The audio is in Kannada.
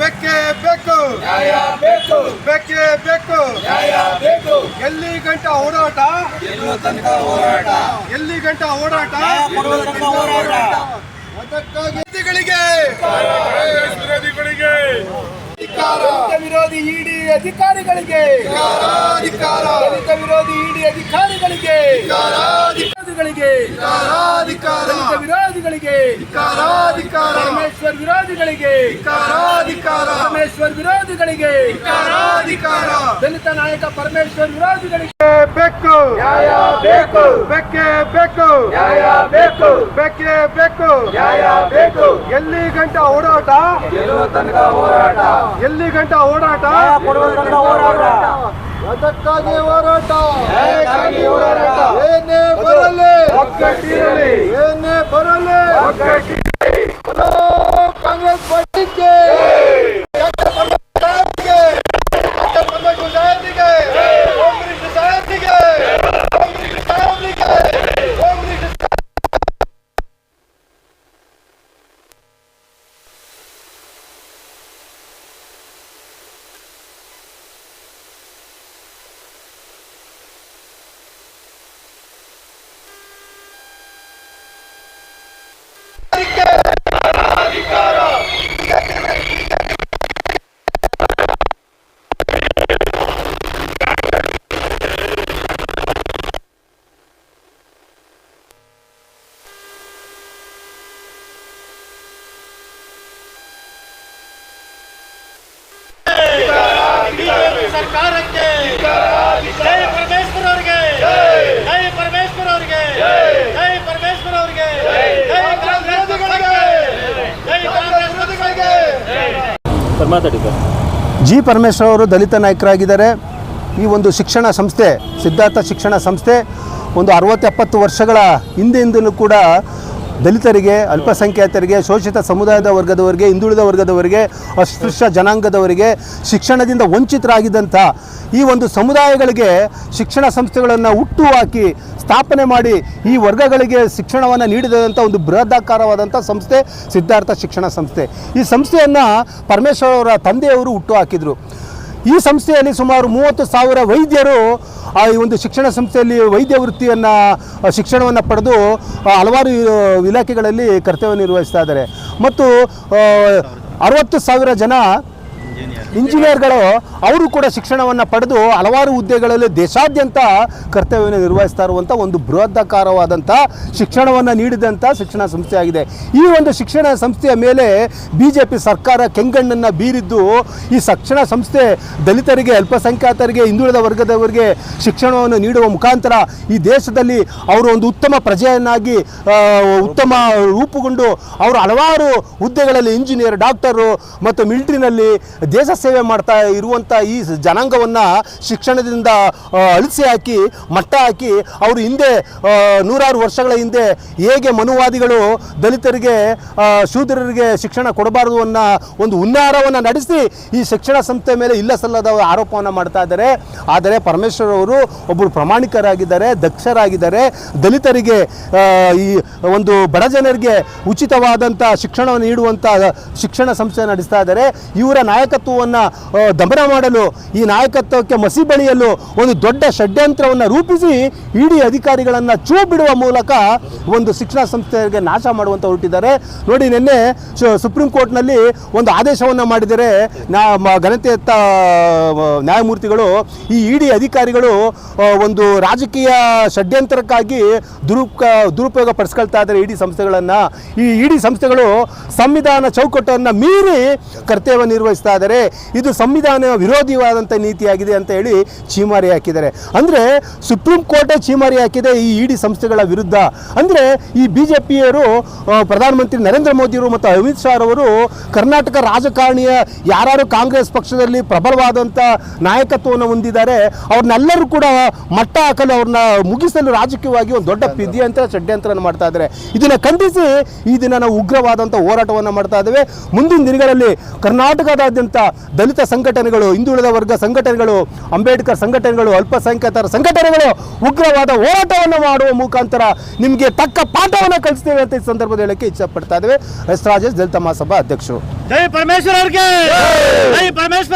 ಬೇಕೇ ಬೇಕು, ಬೇಕೇ ಬೇಕು. ಎಲ್ಲಿ ಗಂಟ ಹೋರಾಟ, ಎಲ್ಲಿ ಗಂಟ ಹೋರಾಟ, ಅದಕ್ಕಾಗಿ ವಿರೋಧಿ ಇಡಿ ಅಧಿಕಾರಿಗಳಿಗೆ, ದಲಿತ ವಿರೋಧಿ ಇಡಿ ಅಧಿಕಾರಿಗಳಿಗೆ, ವಿರೋಧಿಗಳಿಗೆ, ಪರಮೇಶ್ವರ್ ವಿರೋಧಿಗಳಿಗೆ, ಪರಮೇಶ್ವರ್ ವಿರೋಧಿಗಳಿಗೆ, ದಲಿತ ನಾಯಕ ಪರಮೇಶ್ವರ್ ವಿರೋಧಿಗಳಿಗೆ ಬೇಕು, ಬೇಕು, ಬೇಕೇ ಬೇಕು, ಬೇಕು, ಬೇಕೇ ಬೇಕು. ಎಲ್ಲಿ ಗಂಟ ಹೋರಾಟ, ಎಲ್ಲಿ ಗಂಟ ಹೋರಾಟ, ಅದಕ್ಕಾಗಿ ಹೋರಾಟ. ಏನೇ ಬರಲಿ, ಏನೇ ಬರಲಿ, ಕಾಂಗ್ರೆಸ್ ಪಾರ್ಟಿಗೆ, ಸರ್ಕಾರಕ್ಕೆ ಜೈ ಪರಮೇಶ್ವರ್ ಅವರಿಗೆ, ಜೈ ಪರಮೇಶ್ವರ್ ಅವರಿಗೆ, ಜೈ ಪರಮೇಶ್ವರ್ ಅವರಿಗೆ, ಜೈ ಕಾಂಗ್ರೆಸ್ ವಿರೋಧಿಗಳಿಗೆ, ಜೈ ಕಾಂಗ್ರೆಸ್ ವಿರೋಧಿಗಳಿಗೆ. ಜಿ ಪರಮೇಶ್ವರ್ ಅವರು ದಲಿತ ನಾಯಕರಾಗಿದ್ದಾರೆ. ಈ ಒಂದು ಶಿಕ್ಷಣ ಸಂಸ್ಥೆ, ಸಿದ್ಧಾರ್ಥ ಶಿಕ್ಷಣ ಸಂಸ್ಥೆ ಒಂದು 60-70 ವರ್ಷಗಳ ಹಿಂದೆಯಿಂದಲೂ ಕೂಡ ದಲಿತರಿಗೆ, ಅಲ್ಪಸಂಖ್ಯಾತರಿಗೆ, ಶೋಷಿತ ಸಮುದಾಯದ ವರ್ಗದವರಿಗೆ, ಹಿಂದುಳಿದ ವರ್ಗದವರಿಗೆ, ಅಸ್ಪೃಶ್ಯ ಜನಾಂಗದವರಿಗೆ, ಶಿಕ್ಷಣದಿಂದ ವಂಚಿತರಾಗಿದ್ದಂಥ ಈ ಒಂದು ಸಮುದಾಯಗಳಿಗೆ ಶಿಕ್ಷಣ ಸಂಸ್ಥೆಗಳನ್ನು ಹುಟ್ಟುಹಾಕಿ ಸ್ಥಾಪನೆ ಮಾಡಿ ಈ ವರ್ಗಗಳಿಗೆ ಶಿಕ್ಷಣವನ್ನು ನೀಡಿದಂಥ ಒಂದು ಬೃಹದಾಕಾರವಾದಂಥ ಸಂಸ್ಥೆ ಸಿದ್ಧಾರ್ಥ ಶಿಕ್ಷಣ ಸಂಸ್ಥೆ. ಈ ಸಂಸ್ಥೆಯನ್ನು ಪರಮೇಶ್ವರ್ ಅವರ ತಂದೆಯವರು ಹುಟ್ಟುಹಾಕಿದರು. ಈ ಸಂಸ್ಥೆಯಲ್ಲಿ ಸುಮಾರು 30,000 ವೈದ್ಯರು ಈ ಒಂದು ಶಿಕ್ಷಣ ಸಂಸ್ಥೆಯಲ್ಲಿ ವೈದ್ಯ ವೃತ್ತಿಯನ್ನು, ಶಿಕ್ಷಣವನ್ನು ಪಡೆದು ಹಲವಾರು ಇಲಾಖೆಗಳಲ್ಲಿ ಕರ್ತವ್ಯ ನಿರ್ವಹಿಸ್ತಾ ಇದ್ದಾರೆ. ಮತ್ತು 60,000 ಜನ ಇಂಜಿನಿಯರ್ಗಳು ಅವರು ಕೂಡ ಶಿಕ್ಷಣವನ್ನು ಪಡೆದು ಹಲವಾರು ಹುದ್ದೆಗಳಲ್ಲಿ ದೇಶಾದ್ಯಂತ ಕರ್ತವ್ಯವನ್ನು ನಿರ್ವಹಿಸ್ತಾ ಇರುವಂಥ ಒಂದು ಬೃಹದಾಕಾರವಾದಂಥ ಶಿಕ್ಷಣವನ್ನು ನೀಡಿದಂಥ ಶಿಕ್ಷಣ ಸಂಸ್ಥೆಯಾಗಿದೆ. ಈ ಒಂದು ಶಿಕ್ಷಣ ಸಂಸ್ಥೆಯ ಮೇಲೆ BJP ಸರ್ಕಾರ ಕೆಂಗಣ್ಣನ್ನು ಬೀರಿದ್ದು ಈ ಶಿಕ್ಷಣ ಸಂಸ್ಥೆ ದಲಿತರಿಗೆ, ಅಲ್ಪಸಂಖ್ಯಾತರಿಗೆ, ಹಿಂದುಳಿದ ವರ್ಗದವರಿಗೆ ಶಿಕ್ಷಣವನ್ನು ನೀಡುವ ಮುಖಾಂತರ ಈ ದೇಶದಲ್ಲಿ ಅವರು ಒಂದು ಉತ್ತಮ ಪ್ರಜೆಯನ್ನಾಗಿ ಉತ್ತಮ ರೂಪುಗೊಂಡು ಅವರು ಹಲವಾರು ಹುದ್ದೆಗಳಲ್ಲಿ ಇಂಜಿನಿಯರ್, ಡಾಕ್ಟರು ಮತ್ತು ಮಿಲಿಟರಿನಲ್ಲಿ ದೇಶ ಸೇವೆ ಮಾಡ್ತಾ ಇರುವಂಥ ಈ ಜನಾಂಗವನ್ನು ಶಿಕ್ಷಣದಿಂದ ಅಳಿಸಿ ಹಾಕಿ, ಮಟ್ಟ ಹಾಕಿ, ಅವರು ಹಿಂದೆ 100 ವರ್ಷಗಳ ಹಿಂದೆ ಹೇಗೆ ಮನುವಾದಿಗಳು ದಲಿತರಿಗೆ, ಶೂದ್ರರಿಗೆ ಶಿಕ್ಷಣ ಕೊಡಬಾರದು ಅನ್ನೋ ಒಂದು ಹುನ್ನಾರವನ್ನು ನಡೆಸಿ ಈ ಶಿಕ್ಷಣ ಸಂಸ್ಥೆ ಮೇಲೆ ಇಲ್ಲ ಸಲ್ಲದ ಆರೋಪವನ್ನು ಮಾಡ್ತಾ ಇದ್ದಾರೆ. ಆದರೆ ಪರಮೇಶ್ವರ್ ಅವರು ಒಬ್ಬರು ಪ್ರಾಮಾಣಿಕರಾಗಿದ್ದಾರೆ, ದಕ್ಷರಾಗಿದ್ದಾರೆ. ದಲಿತರಿಗೆ, ಈ ಒಂದು ಬಡ ಜನರಿಗೆ ಉಚಿತವಾದಂಥ ಶಿಕ್ಷಣವನ್ನು ನೀಡುವಂಥ ಶಿಕ್ಷಣ ಸಂಸ್ಥೆ ನಡೆಸ್ತಾ ಇದ್ದಾರೆ. ಇವರ ನಾಯಕತ್ವವನ್ನು ದಮನ ಮಾಡಲು, ಈ ನಾಯಕತ್ವಕ್ಕೆ ಮಸಿ ಬಳಿಯಲು ಒಂದು ದೊಡ್ಡ ಷಡ್ಯಂತ್ರವನ್ನು ರೂಪಿಸಿ ಇಡಿ ಅಧಿಕಾರಿಗಳನ್ನು ಚೂ ಬಿಡುವ ಮೂಲಕ ಒಂದು ಶಿಕ್ಷಣ ಸಂಸ್ಥೆಗೆ ನಾಶ ಮಾಡುವಂತ ಹೊರಟಿದ್ದಾರೆ. ನೋಡಿ, ನಿನ್ನೆ ಸುಪ್ರೀಂ ಕೋರ್ಟ್ನಲ್ಲಿ ಒಂದು ಆದೇಶವನ್ನು ಮಾಡಿದರೆ ಘನತೆಯತ್ತ ನ್ಯಾಯಮೂರ್ತಿಗಳು, ಈ ಇಡಿ ಅಧಿಕಾರಿಗಳು ಒಂದು ರಾಜಕೀಯ ಷಡ್ಯಂತ್ರಕ್ಕಾಗಿ ದುರುಪಯೋಗ ಪಡಿಸ್ಕೊಳ್ತಾ ಇದ್ದಾರೆ ಇಡಿ ಸಂಸ್ಥೆಗಳನ್ನು. ಈ ಇಡಿ ಸಂಸ್ಥೆಗಳು ಸಂವಿಧಾನ ಚೌಕಟ್ಟನ್ನು ಮೀರಿ ಕರ್ತವ್ಯ ನಿರ್ವಹಿಸ್ತಾ ಇದ್ದಾರೆ. ಇದು ಸಂವಿಧಾನ ವಿರೋಧಿಯಾದಂಥ ನೀತಿಯಾಗಿದೆ ಅಂತ ಹೇಳಿ ಚೀಮಾರಿ ಹಾಕಿದ್ದಾರೆ. ಅಂದರೆ ಸುಪ್ರೀಂ ಕೋರ್ಟೇ ಚೀಮಾರಿ ಹಾಕಿದೆ ಈ ಇಡಿ ಸಂಸ್ಥೆಗಳ ವಿರುದ್ಧ. ಅಂದರೆ ಈ BJPಯವರು, ಪ್ರಧಾನಮಂತ್ರಿ ನರೇಂದ್ರ ಮೋದಿಯವರು ಮತ್ತು ಅಮಿತ್ ಶಾ ಅವರು ಕರ್ನಾಟಕ ರಾಜಕಾರಣಿಯ ಯಾರು ಕಾಂಗ್ರೆಸ್ ಪಕ್ಷದಲ್ಲಿ ಪ್ರಬಲವಾದಂಥ ನಾಯಕತ್ವವನ್ನು ಹೊಂದಿದ್ದಾರೆ ಅವ್ರನ್ನೆಲ್ಲರೂ ಕೂಡ ಮಟ್ಟ ಹಾಕಲು, ಅವ್ರನ್ನ ಮುಗಿಸಲು ರಾಜಕೀಯವಾಗಿ ಒಂದು ದೊಡ್ಡ ಷಡ್ಯಂತ್ರ ಮಾಡ್ತಾ ಇದ್ದಾರೆ. ಇದನ್ನು ಖಂಡಿಸಿ ಈ ದಿನ ನಾವು ಉಗ್ರವಾದಂಥ ಹೋರಾಟವನ್ನು ಮಾಡ್ತಾ ಇದ್ದೇವೆ. ಮುಂದಿನ ದಿನಗಳಲ್ಲಿ ಕರ್ನಾಟಕದಾದ್ಯಂತ ದಲಿತ ಸಂಘಟನೆಗಳು, ಹಿಂದುಳಿದ ವರ್ಗ ಸಂಘಟನೆಗಳು, ಅಂಬೇಡ್ಕರ್ ಸಂಘಟನೆಗಳು, ಅಲ್ಪಸಂಖ್ಯಾತರ ಸಂಘಟನೆಗಳು ಉಗ್ರವಾದ ಹೋರಾಟವನ್ನು ಮಾಡುವ ಮುಖಾಂತರ ನಿಮಗೆ ತಕ್ಕ ಪಾಠವನ್ನು ಕಲಿಸ್ತೇವೆ ಅಂತ ಈ ಸಂದರ್ಭದಲ್ಲಿ ಹೇಳಕ್ಕೆ ಇಚ್ಛಪಡ್ತಾ ಇದ್ದೇವೆ. ಎಸ್ ರಾಜೇಶ್, ದಲಿತ ಮಹಾಸಭಾ ಅಧ್ಯಕ್ಷರು. ಜೈ ಪರಮೇಶ್ವರ್ ಅವ್ರಿಗೆ, ಜೈ ಪರಮೇಶ್ವರ್.